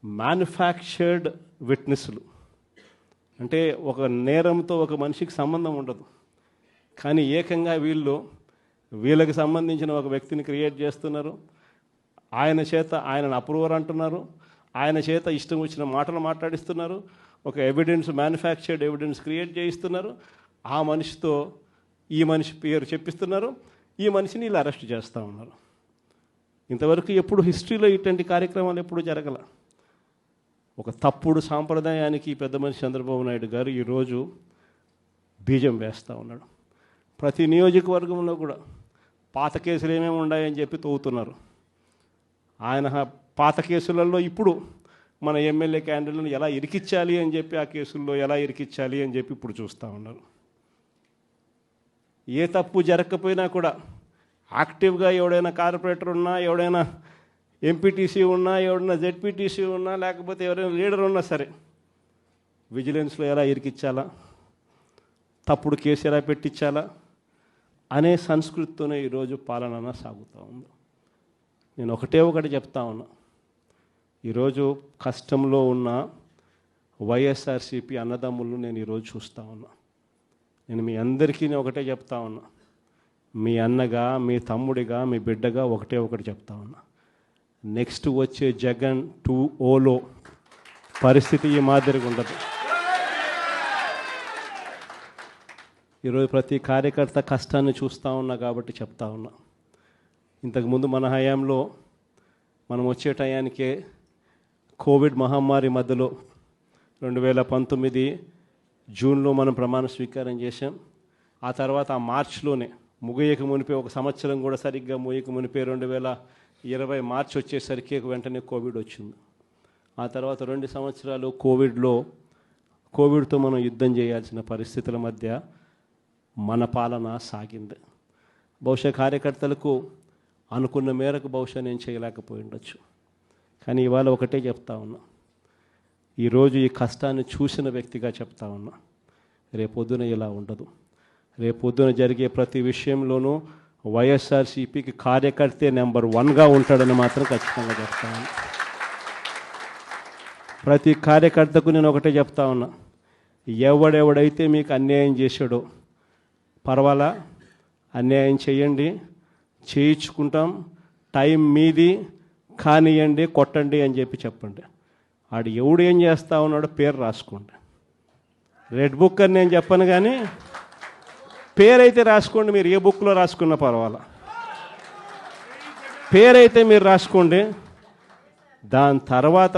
Manufactured విట్నెస్లు. అంటే ఒక నేరంతో ఒక మనిషికి సంబంధం ఉండదు, కానీ ఏకంగా వీళ్ళకి సంబంధించిన ఒక వ్యక్తిని క్రియేట్ చేస్తున్నారు. ఆయన చేత ఆయనను అప్రూవర్ అంటున్నారు, ఆయన చేత ఇష్టం వచ్చిన మాటలు మాట్లాడిస్తున్నారు, ఒక ఎవిడెన్స్ మ్యానుఫ్యాక్చర్డ్ ఎవిడెన్స్ క్రియేట్ చేయిస్తున్నారు. ఆ మనిషితో ఈ మనిషి పేరు చెప్పిస్తున్నారు, ఈ మనిషిని ఇలా అరెస్ట్ చేస్తూ ఉన్నారు. ఇంతవరకు ఎప్పుడు హిస్టరీలో ఇటువంటి కార్యక్రమాలు ఎప్పుడు జరగల. ఒక తప్పుడు సాంప్రదాయానికి పెద్ద మనిషి చంద్రబాబు నాయుడు గారు ఈరోజు బీజం వేస్తూ ఉన్నాడు. ప్రతి నియోజకవర్గంలో కూడా పాత కేసులు ఏమేమి ఉన్నాయని చెప్పి తవ్వుతున్నారు. ఆయన పాత కేసులలో ఇప్పుడు మన ఎమ్మెల్యే క్యాండిడేట్లను ఎలా ఇరికించాలి అని చెప్పి, ఆ కేసుల్లో ఎలా ఇరికించాలి అని చెప్పి ఇప్పుడు చూస్తూ ఉన్నారు. ఏ తప్పు జరగకపోయినా కూడా యాక్టివ్గా ఎవడైనా కార్పొరేటర్ ఉన్నా, ఎవడైనా ఎంపీటీసీ ఉన్నా, ఎవడైనా జెడ్పీటీసీ ఉన్నా, లేకపోతే ఎవరైనా లీడర్ ఉన్నా సరే విజిలెన్స్లో ఎలా ఇరికించాలా, తప్పుడు కేసు ఎలా పెట్టించాలా అనే సంస్కృతితోనే ఈరోజు పాలన సాగుతూ ఉంది. నేను ఒకటి చెప్తా ఉన్నా, ఈరోజు కష్టంలో ఉన్న వైఎస్ఆర్సీపీ అన్నదమ్ములను నేను ఈరోజు చూస్తూ ఉన్నా. నేను మీ అందరికీ ఒకటే చెప్తా ఉన్నా, మీ అన్నగా, మీ తమ్ముడిగా, మీ బిడ్డగా ఒకటి చెప్తా ఉన్నా. నెక్స్ట్ వచ్చే జగన్ 2.0లో పరిస్థితి ఈ మాదిరిగా ఉండదు. ఈరోజు ప్రతి కార్యకర్త కష్టాన్ని చూస్తూ ఉన్నా కాబట్టి చెప్తా ఉన్నా. ఇంతకుముందు మన హయాంలో మనం వచ్చే టయానికే కోవిడ్ మహమ్మారి మధ్యలో 2019 జూన్లో మనం ప్రమాణ స్వీకారం చేశాం. ఆ తర్వాత ఆ మార్చిలోనే ముగియక మునిపే, ఒక సంవత్సరం కూడా సరిగ్గా ముగియక మునిపే 2020 మార్చి వచ్చేసరికి వెంటనే కోవిడ్ వచ్చింది. ఆ తర్వాత 2 సంవత్సరాలు కోవిడ్తో మనం యుద్ధం చేయాల్సిన పరిస్థితుల మధ్య మన పాలన సాగింది. బహుశా కార్యకర్తలకు అనుకున్న మేరకు బహుశా నేను చేయలేకపోయి ఉండొచ్చు, కానీ ఇవాళ ఒకటే చెప్తా ఉన్నా, ఈరోజు ఈ కష్టాన్ని చూసిన వ్యక్తిగా చెప్తా ఉన్నా, రేపొద్దున ఇలా ఉండదు. రేపొద్దున జరిగే ప్రతి విషయంలోనూ వైఎస్ఆర్సీపీకి కార్యకర్తే నెంబర్ 1గా ఉంటాడని మాత్రం ఖచ్చితంగా చెప్తా ఉన్నా. ప్రతి కార్యకర్తకు నేను ఒకటే చెప్తా ఉన్నా, ఎవడెవడైతే మీకు అన్యాయం చేశాడో పర్వాలా, అన్యాయం చేయండి, చేయించుకుంటాం, టైం మీది, కానియండి, కొట్టండి అని చెప్పండి. ఆడు ఎవడు ఏం చేస్తా ఉన్నాడో పేరు రాసుకోండి. రెడ్ బుక్ అని నేను చెప్పను, కానీ పేరైతే రాసుకోండి. మీరు ఏ బుక్లో రాసుకున్నా పర్వాలా, పేరైతే మీరు రాసుకోండి. దాని తర్వాత